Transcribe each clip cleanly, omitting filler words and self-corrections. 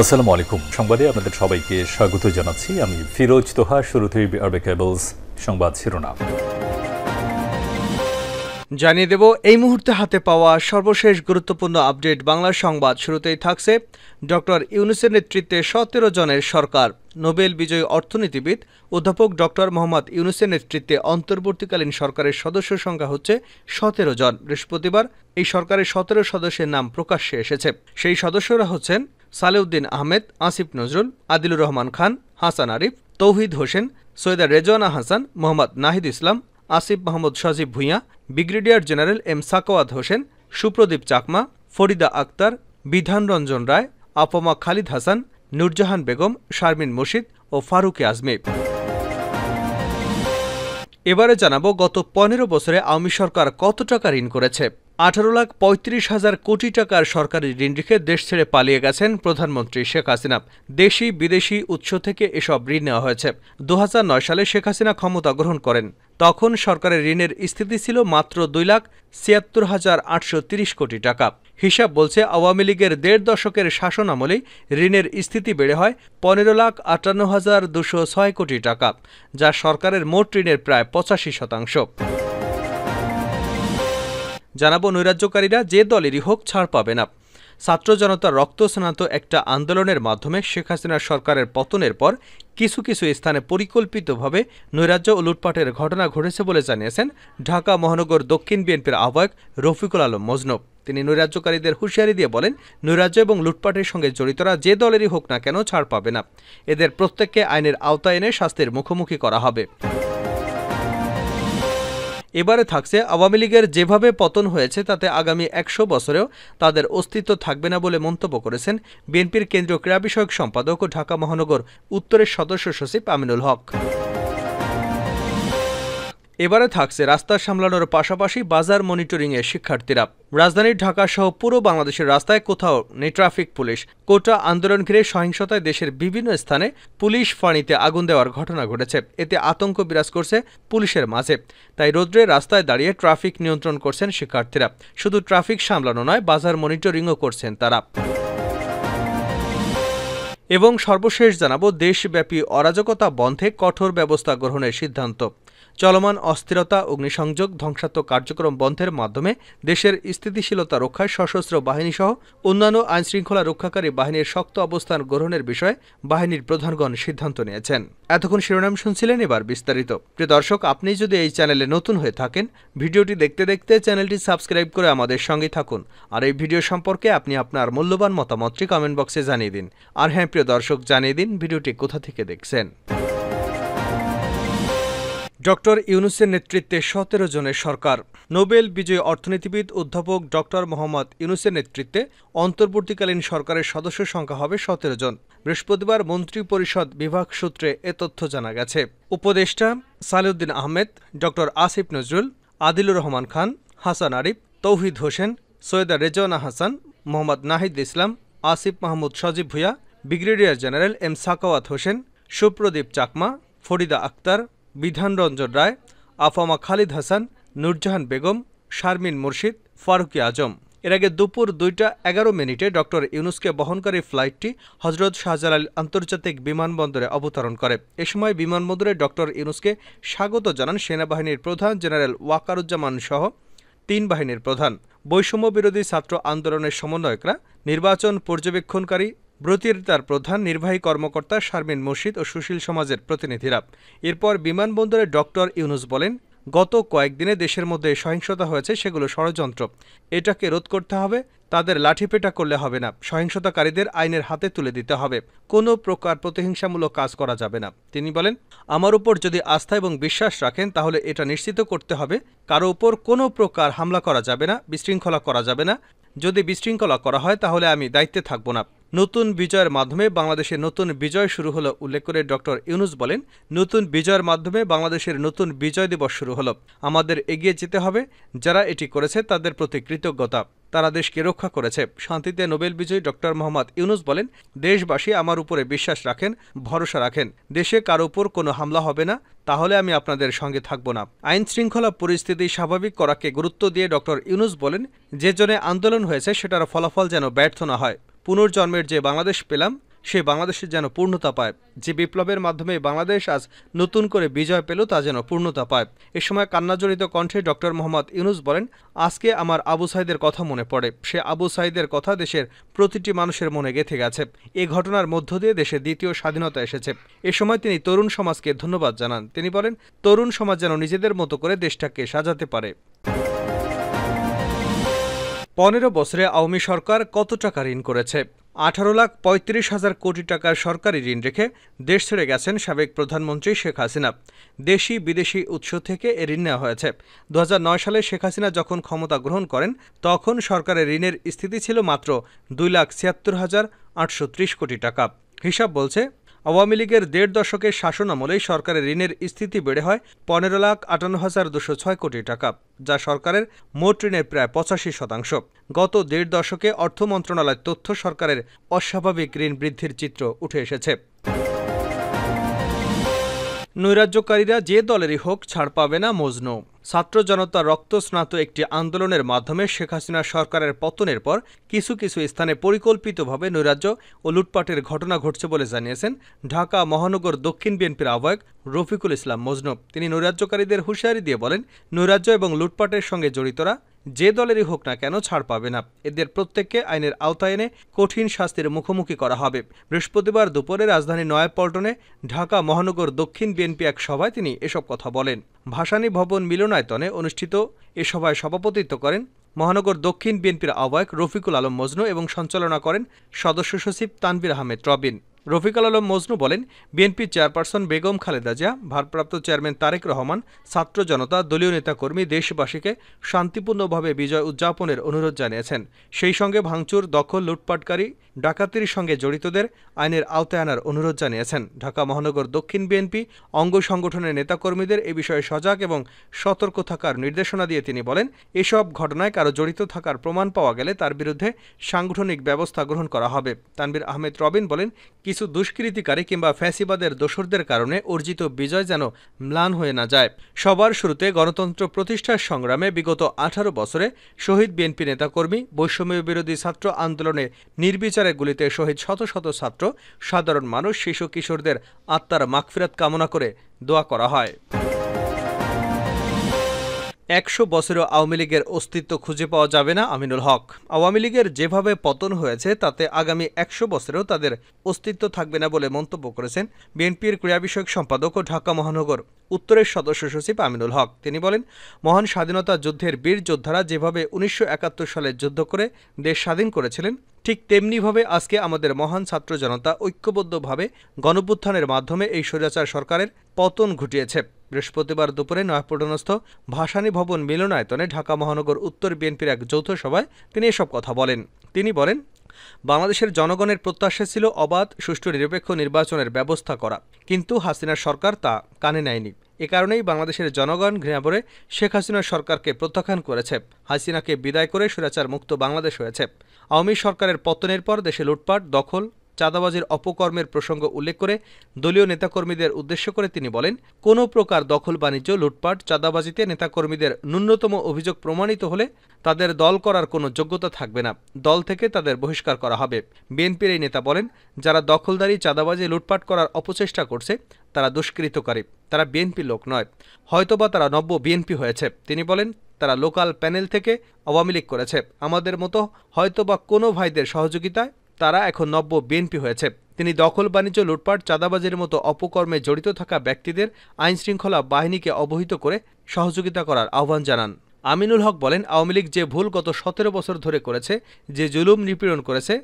আসসালামু আলাইকুম। সংবাদে আপনাদের সবাইকে স্বাগত জানাচ্ছি। আমি ফিরোজ তোহা। শুরুতেই আরবে কেবলস সংবাদ শিরোনাম জানিয়ে দেব এই মুহূর্তে হাতে পাওয়া সর্বশেষ গুরুত্বপূর্ণ আপডেট বাংলা সংবাদ। শুরুতেই থাকছে ডক্টর ইউনূসের নেতৃত্বে ১৭ জনের সরকার। নোবেল বিজয়ী অর্থনীতিবিদ অধ্যাপক ডক্টর মোহাম্মদ ইউনূসের নেতৃত্বে অন্তর্বর্তীকালীন সরকারের সদস্য সংখ্যা হচ্ছে ১৭ জন। বৃহস্পতিবার এই সরকারের ১৭ সদস্যের নাম প্রকাশ্যে এসেছে। সেই সদস্যরা হচ্ছেন Salehuddin Ahmed, Asif Nazrul, Adilur Rahman Khan, Hasan Arif, Touhid Hossain, Syeda Rizwana Hasan, Mohammad Nahid Islam, Asif Mahmud Sajib Bhuiyan, brigadier general M Sakhawat Hossain, Supradip Chakma, Farida Akhter, Bidhan Ranjan রায়, আফমা খালিদ হাসান, নূরজাহান বেগম, শারমিন মুর্শিদ ও ফারুক আজমি। এবারে জানাবো গত ১৫ বছরে আওয়ামী সরকার কত টাকা ঋণ করেছে। ১৮,৩৫,০০০ কোটি টাকার সরকারি ঋণ রেখে দেশ ছেড়ে পালিয়ে গেছেন প্রধানমন্ত্রী শেখ হাসিনা। দেশি বিদেশি উৎস থেকে এসব ঋণ নেওয়া হয়েছে। ২০০৯ সালে শেখ হাসিনা ক্ষমতা গ্রহণ করেন। তখন সরকারের ঋণের স্থিতি ছিল মাত্র ২,৭৬,৮৩০ কোটি টাকা। হিসাব বলছে আওয়ামী লীগের ১.৫ দশকের শাসন আমলেই ঋণের স্থিতি বেড়ে হয় ১৫,৫৮,২০৬ কোটি টাকা, যা সরকারের মোট ঋণের প্রায় ৮৫%। জানাবো নৈরাজ্যকারীরা যে দলেরই হোক ছাড় পাবে না। ছাত্র জনতার রক্ত স্নাত একটা আন্দোলনের মাধ্যমে শেখ হাসিনার সরকারের পতনের পর কিছু কিছু স্থানে পরিকল্পিতভাবে নৈরাজ্য ও লুটপাটের ঘটনা ঘটেছে বলে জানিয়েছেন ঢাকা মহানগর দক্ষিণ বিএনপির আহ্বায়ক রফিকুল আলম মজনু। তিনি নৈরাজ্যকারীদের হুঁশিয়ারি দিয়ে বলেন, নৈরাজ্য এবং লুটপাটের সঙ্গে জড়িতরা যে দলেরই হোক না কেন ছাড় পাবে না। এদের প্রত্যেককে আইনের আওতায় এনে শাস্তির মুখোমুখি করা হবে। এবারে থাকছে আওয়ামী লীগের যেভাবে পতন হয়েছে তাতে আগামী ১০০ বছরেও তাদের অস্তিত্ব থাকবে না বলে মন্তব্য করেছেন বিএনপির কেন্দ্রীয় ক্রীড়া বিষয়ক সম্পাদক ও ঢাকা মহানগর উত্তরের সদস্য সচিব আমিনুল হক। এবারে থাকছে রাস্তা সামলানোর পাশাপাশি বাজার মনিটরিংয়ে শিক্ষার্থীরা। রাজধানীর ঢাকা সহ পুরো বাংলাদেশের রাস্তায় কোথাও নেই ট্রাফিক পুলিশ। কোটা আন্দোলন ঘিরে সহিংসতায় দেশের বিভিন্ন স্থানে পুলিশ ফাঁড়িতে আগুন দেওয়ার ঘটনা ঘটেছে। এতে আতঙ্ক বিরাজ করছে পুলিশের মাঝে। তাই রৌদ্রে রাস্তায় দাঁড়িয়ে ট্রাফিক নিয়ন্ত্রণ করছেন শিক্ষার্থীরা। শুধু ট্রাফিক সামলানো নয়, বাজার মনিটরিংও করছেন তারা। এবং সর্বশেষ জানাবো দেশব্যাপী অরাজকতা বন্ধে কঠোর ব্যবস্থা গ্রহণের সিদ্ধান্ত। চলমান অস্থিরতা, অগ্নিসংযোগ, ধ্বংসাত্মক কার্যক্রম বন্ধের মাধ্যমে দেশের স্থিতিশীলতা রক্ষায় সশস্ত্র বাহিনীসহ অন্যান্য আইনশৃঙ্খলা রক্ষাকারী বাহিনীর শক্ত অবস্থান গ্রহণের বিষয়ে বাহিনীর প্রধানগণ সিদ্ধান্ত নিয়েছেন। এতক্ষণ শিরোনাম শুনছিলেন, এবার বিস্তারিত। প্রিয় দর্শক, আপনি যদি এই চ্যানেলে নতুন হয়ে থাকেন, ভিডিওটি দেখতে দেখতে চ্যানেলটি সাবস্ক্রাইব করে আমাদের সঙ্গে থাকুন। আর এই ভিডিও সম্পর্কে আপনি আপনার মূল্যবান মতামতটি কমেন্ট বক্সে জানিয়ে দিন। আর হ্যাঁ প্রিয় দর্শক, জানিয়ে দিন ভিডিওটি কোথা থেকে দেখছেন। ডক্টর ইউনূসের নেতৃত্বে ১৭ জনের সরকার। নোবেল বিজয়ী অর্থনীতিবিদ অধ্যাপক ডক্টর মোহাম্মদ ইউনূসের নেতৃত্বে অন্তর্বর্তীকালীন সরকারের সদস্য সংখ্যা হবে ১৭ জন। বৃহস্পতিবার মন্ত্রিপরিষদ বিভাগ সূত্রে এ তথ্য জানা গেছে। উপদেষ্টা Salehuddin Ahmed, doctor Asif Nazrul, Adilur Rahman Khan, Hasan Arif, Touhid Hossain, Syeda Rizwana Hasan, Mohammad Nahid Islam, Asif Mahmud Sajib Bhuiyan, brigadier general M Sakhawat Hossain, Supradip Chakma, Farida Akhter, Bidhan Ranjan রায়, আফমা খালিদ হাসান, নূরজাহান বেগম, শারমিন মুর্শিদ, ফারুক আজম। এর আগে দুপুর ২টা১১ ডক্টর ইউনূসকে বহনকারী ফ্লাইটটি হজরত শাহজালাল আন্তর্জাতিক বিমানবন্দরে অবতরণ করে। এ সময় বিমানবন্দরে ডক্টর ইউনূসকে স্বাগত জানান সেনাবাহিনীর প্রধান জেনারেল ওয়াকারুজ্জামান সহ ৩ বাহিনীর প্রধান, বৈষম্য বিরোধী ছাত্র আন্দোলনের সমন্বয়করা, নির্বাচন পর্যবেক্ষণকারী, ব্রতিরতার প্রধান নির্বাহী কর্মকর্তা শারমিন মুর্শিদ ও সুশীল সমাজের প্রতিনিধিরা। এরপর বিমানবন্দরে ডক্টর ইউনূস বলেন, গত কয়েকদিনে দেশের মধ্যে সহিংসতা হয়েছে, সেগুলো ষড়যন্ত্র। এটাকে রোধ করতে হবে। তাদের লাঠিপেটা করলে হবে না। সহিংসতাকারীদের আইনের হাতে তুলে দিতে হবে। কোনো প্রকার প্রতিহিংসামূলক কাজ করা যাবে না। তিনি বলেন, আমার উপর যদি আস্থা এবং বিশ্বাস রাখেন তাহলে এটা নিশ্চিত করতে হবে কারো উপর কোনো প্রকার হামলা করা যাবে না, বিশৃঙ্খলা করা যাবে না। যদি বিশৃঙ্খলা করা হয় তাহলে আমি দায়িত্বে থাকব না। নতুন বিজয়ের মাধ্যমে বাংলাদেশের নতুন বিজয় শুরু হলো উল্লেখ করে ডক্টর ইউনূস বলেন, নতুন বিজয়ের মাধ্যমে বাংলাদেশের নতুন বিজয় দিবস শুরু হলো। আমাদের এগিয়ে যেতে হবে। যারা এটি করেছে তাদের প্রতি কৃতজ্ঞতা। তারা দেশকে রক্ষা করেছে। শান্তিতে নোবেল বিজয়ী ডক্টর মোহাম্মদ ইউনূস বলেন, দেশবাসী আমার উপরে বিশ্বাস রাখেন, ভরসা রাখেন। দেশে কারো উপর কোনো হামলা হবে না, তাহলে আমি আপনাদের সঙ্গে থাকব না। আইন শৃঙ্খলা পরিস্থিতি স্বাভাবিক করাকে গুরুত্ব দিয়ে ডক্টর ইউনূস বলেন, যে জন্য আন্দোলন হয়েছে সেটার ফলাফল যেন ব্যর্থ না হয়। পুনর্জন্মের যে বাংলাদেশ পেলাম সে বাংলাদেশের যেন পূর্ণতা পায়। যে বিপ্লবের মাধ্যমে বাংলাদেশ আজ নতুন করে বিজয় পেল তা যেন পূর্ণতা পায়। এ সময় কান্নাজড়িত কণ্ঠে ডক্টর মোহাম্মদ ইউনূস বলেন, আজকে আমার আবু সাঈদের কথা মনে পড়ে। সে আবু সাঈদের কথা দেশের প্রতিটি মানুষের মনে গেঁথে গেছে। এ ঘটনার মধ্য দিয়ে দেশে দ্বিতীয় স্বাধীনতা এসেছে। এ সময় তিনি তরুণ সমাজকে ধন্যবাদ জানান। তিনি বলেন, তরুণ সমাজ যেন নিজেদের মতো করে দেশটাকে সাজাতে পারে। 15 বছরে আওয়ামী সরকার কত টাকা ঋণ করেছে? 18,35,000 কোটি টাকার সরকারি ঋণ রেখে দেশ ছেড়ে গেছেন সাবেক প্রধানমন্ত্রী শেখ হাসিনা। দেশি বিদেশি উৎস থেকে এ ঋণ নেওয়া হয়েছে। 2009 সালে শেখ হাসিনা যখন ক্ষমতা গ্রহণ করেন তখন সরকারের ঋণের স্থিতি ছিল মাত্র 2,76,830 কোটি টাকা। হিসাব বলছে, আওয়ামী লীগের 1.5 দশকের শাসন আমলেই সরকারের ঋণের স্থিতি বেড়ে হয় 15,58,206 কোটি টাকা, যা সরকারের মোট ঋণের প্রায় 85%। গত 1.5 দশকে অর্থ মন্ত্রণালয়ের তথ্য সরকারের অস্বাভাবিক ঋণ বৃদ্ধির চিত্র উঠে এসেছে। নৈরাজ্যকারীরা যে দলেরই হোক ছাড় পাবে না মজনু। ছাত্র জনতার রক্তস্নাত একটি আন্দোলনের মাধ্যমে শেখ হাসিনা সরকারের পতনের পর কিছু কিছু স্থানে পরিকল্পিতভাবে নৈরাজ্য ও লুটপাটের ঘটনা ঘটছে বলে জানিয়েছেন ঢাকা মহানগর দক্ষিণ বিএনপির আহ্বায়ক রফিকুল ইসলাম মজনু। তিনি নৈরাজ্যকারীদের হুঁশিয়ারি দিয়ে বলেন, নৈরাজ্য এবং লুটপাটের সঙ্গে জড়িতরা যে দলেরই হোক না কেন ছাড় পাবে না। এদের প্রত্যেককে আইনের আওতায় এনে কঠিন শাস্তির মুখোমুখি করা হবে। বৃহস্পতিবার দুপুরে রাজধানীর নয়াপল্টনে ঢাকা মহানগর দক্ষিণ বিএনপি এক সভায় তিনি এসব কথা বলেন। ভাসানী ভবন মিলনায়তনে অনুষ্ঠিত এ সভায় সভাপতিত্ব করেন মহানগর দক্ষিণ বিএনপির আহ্বায়ক রফিকুল আলম মজনু এবং সঞ্চালনা করেন সদস্য সচিব তানভীর আহমেদ রবিন। রফিকুল আলম মজনু বলেন, বিএনপি চেয়ারপারসন বেগম খালেদা জিয়া, ভারপ্রাপ্ত চেয়ারম্যান তারেক রহমান, ছাত্র জনতা, দলীয় নেতাকর্মী দেশবাসীকে শান্তিপূর্ণভাবে বিজয় উদযাপনের অনুরোধ জানিয়েছেন। সেই সঙ্গে ভাঙচুর, দখল, লুটপাটকারী, ডাকাতির সঙ্গে জড়িতদের আইনের আওতায় আনার অনুরোধ জানিয়েছেন। ঢাকা মহানগর দক্ষিণ বিএনপি অঙ্গ সংগঠনের নেতাকর্মীদের এ বিষয়ে সজাগ এবং সতর্ক থাকার নির্দেশনা দিয়ে তিনি বলেন, এসব ঘটনায় কারো জড়িত থাকার প্রমাণ পাওয়া গেলে তার বিরুদ্ধে সাংগঠনিক ব্যবস্থা গ্রহণ করা হবে। তানভীর আহমেদ রবিন বলেন, কিছু দুষ্কৃতিকারী কিংবা ফ্যাসিবাদের দোসরদের কারণে অর্জিত বিজয় যেন ম্লান হয়ে না যায়। সবার শুরুতে গণতন্ত্র প্রতিষ্ঠার সংগ্রামে বিগত 18 বছরে শহীদ বিএনপি নেতাকর্মী, বৈষম্য বিরোধী ছাত্র আন্দোলনে নির্বিচারে গুলিতে শহীদ শত শত ছাত্র, সাধারণ মানুষ, শিশু কিশোরদের আত্মার মাগফিরাত কামনা করে দোয়া করা হয়। 100 বছরেও আওয়ামী লীগের অস্তিত্ব খুঁজে পাওয়া যাবে না আমিনুল হক। আওয়ামী লীগের যেভাবে পতন হয়েছে তাতে আগামী 100 বছরেও তাদের অস্তিত্ব থাকবে না বলে মন্তব্য করেছেন বিএনপির ক্রীড়া বিষয়ক সম্পাদক ও ঢাকা মহানগর উত্তরের সদস্য সচিব আমিনুল হক। তিনি বলেন, মহান স্বাধীনতা যুদ্ধের বীর যোদ্ধারা যেভাবে 1971 সালে যুদ্ধ করে দেশ স্বাধীন করেছিলেন, ঠিক তেমনিভাবে আজকে আমাদের মহান ছাত্র জনতা ঐক্যবদ্ধভাবে গণঅভ্যুত্থানের মাধ্যমে এই স্বৈরাচার সরকারের পতন ঘটিয়েছে। বৃহস্পতিবার দুপুরে নয়াপল্টনস্থ ভাসানী ভবন মিলনায়তনে ঢাকা মহানগর উত্তর বিএনপির এক যৌথ সভায় তিনি এসব কথা বলেন। তিনি বলেন, বাংলাদেশের জনগণের প্রত্যাশা ছিল অবাধ, সুষ্ঠু, নিরপেক্ষ নির্বাচনের ব্যবস্থা করা, কিন্তু হাসিনার সরকার তা কানে নেয়নি। এ কারণেই বাংলাদেশের জনগণ ঘৃণাভরে শেখ হাসিনার সরকারকে প্রত্যাখ্যান করেছে। হাসিনাকে বিদায় করে স্বৈরাচার মুক্ত বাংলাদেশ হয়েছে। আওয়ামী সরকারের পতনের পর দেশে লুটপাট, দখল, চাঁদাবাজির অপকর্মের প্রসঙ্গ উল্লেখ করে দলীয় নেতাকর্মীদের উদ্দেশ্য করে তিনি বলেন, কোনো প্রকার দখল, বাণিজ্য, লুটপাট, চাঁদাবাজিতে নেতাকর্মীদের ন্যূনতম অভিযোগ প্রমাণিত হলে তাদের দল করার কোনো যোগ্যতা থাকবে না, দল থেকে তাদের বহিষ্কার করা হবে। বিএনপির এই নেতা বলেন, যারা দখলদারি, চাঁদাবাজি, লুটপাট করার অপচেষ্টা করছে তারা দুষ্কৃতকারী, তারা বিএনপির লোক নয়, হয়তোবা তারা নব্য বিএনপি হয়েছে। তিনি বলেন, তারা লোকাল প্যানেল থেকে আওয়ামী লীগ করেছে, আমাদের মতো হয়তোবা কোনো ভাইদের সহযোগিতায় তারা এখন নব্য বিএনপি হয়েছে। তিনি দখল, বাণিজ্য, লুটপাট, চাঁদাবাজির মতো অপকর্মে জড়িত থাকা ব্যক্তিদের আইনশৃঙ্খলা বাহিনীকে অবহিত করে সহযোগিতা করার আহ্বান জানান। আমিনুল হক বলেন, আওয়ামী লীগ যে ভুল গত 17 বছর ধরে করেছে, যে জুলুম নিপীড়ন করেছে,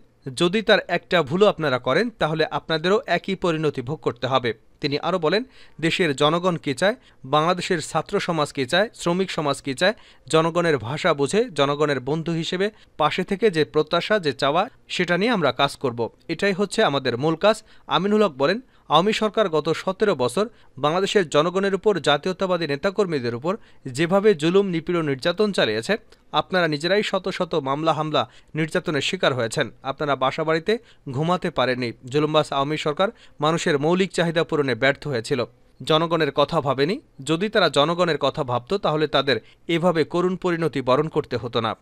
যদি তার একটা ভুলও আপনারা করেন তাহলে আপনাদেরও একই পরিণতি ভোগ করতে হবে। তিনি আরও বলেন, দেশের জনগণ কী চায়, বাংলাদেশের ছাত্র সমাজ কী চায়, শ্রমিক সমাজ কী চায়, জনগণের ভাষা বুঝে জনগণের বন্ধু হিসেবে পাশে থেকে যে প্রত্যাশা, যে চাওয়া, সেটা নিয়ে আমরা কাজ করব। এটাই হচ্ছে আমাদের মূল কাজ। আমিনুল হক বলেন, আওয়ামী সরকার গত 17 বছর বাংলাদেশের জনগণের উপর, জাতীয়তাবাদী নেতাকর্মীদের উপর যেভাবে জুলুম, নিপীড়ন, নির্যাতন চালিয়েছে, আপনারা নিজেরাই শত শত মামলা, হামলা, নির্যাতনের শিকার হয়েছেন। আপনারা বাসাবাড়িতে ঘুমাতে পারেননি। জুলুমবাজ আওয়ামী সরকার মানুষের মৌলিক চাহিদা পূরণে ব্যর্থ হয়েছিল, জনগণের কথা ভাবেনি। যদি তারা জনগণের কথা ভাবত তাহলে তাদের এভাবে করুণ পরিণতি বরণ করতে হতো না।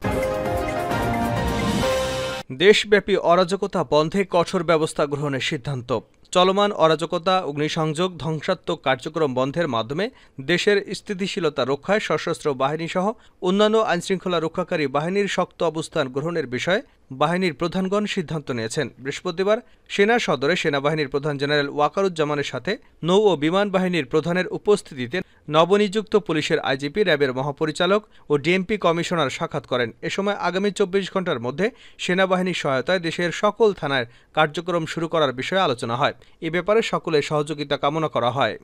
দেশব্যাপী অরাজকতা বন্ধে কঠোর ব্যবস্থা গ্রহণের সিদ্ধান্ত। চলমান অরাজকতা, অগ্নিসংযোগ, ধ্বংসাত্মক কার্যক্রম বন্ধের মাধ্যমে দেশের স্থিতিশীলতা রক্ষায় সশস্ত্র বাহিনীসহ অন্যান্য আইনশৃঙ্খলা রক্ষাকারী বাহিনীর শক্ত অবস্থান গ্রহণের বিষয়ে বাহিনীর প্রধানগণ সিদ্ধান্ত নিয়েছেন। বৃহস্পতিবার সেনা সদরে সেনাবাহিনীর প্রধান জেনারেল ওয়াকারুজ্জামানের সাথে নৌ ও বিমান বাহিনীর প্রধানের উপস্থিতিতে নবনিযুক্ত পুলিশের আইজিপি, র্যাবের মহাপরিচালক ও ডিএমপি কমিশনার সাক্ষাৎ করেন। এ সময় আগামী 24 ঘণ্টার মধ্যে সেনাবাহিনীর সহায়তায় দেশের সকল থানায় কার্যক্রম শুরু করার বিষয়ে আলোচনা হয়। এ ব্যাপারে সকলের সহযোগিতা কামনা করা হয়।